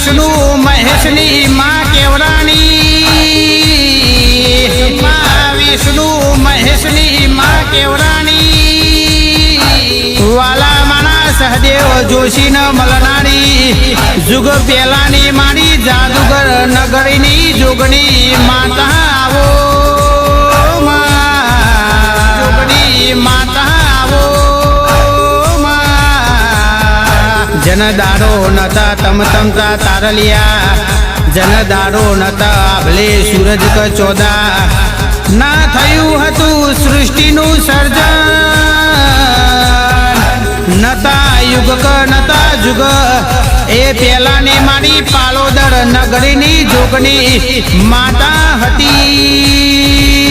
વિષ્ણુ મહેશની માં કેવરાણી વિષ્ણુ મહેશની માં કેવરાણી વાલા માના સહદેવ જોશી ન મળનારી જુગ પેલાની મારી જાદુગર નગરીની જોગણી માતા આવો જોગણી માતા આવો જનદારો નતા તમતમતા તારલિયા જનદારો નતા આભલે સૂરજ ક ચોદા ના થયું હતું સૃષ્ટિનું સર્જન નતા યુગ ક નતા જુગ એ પેલાની મારી પાલોદર નગરીની જોગણી માતા હતી।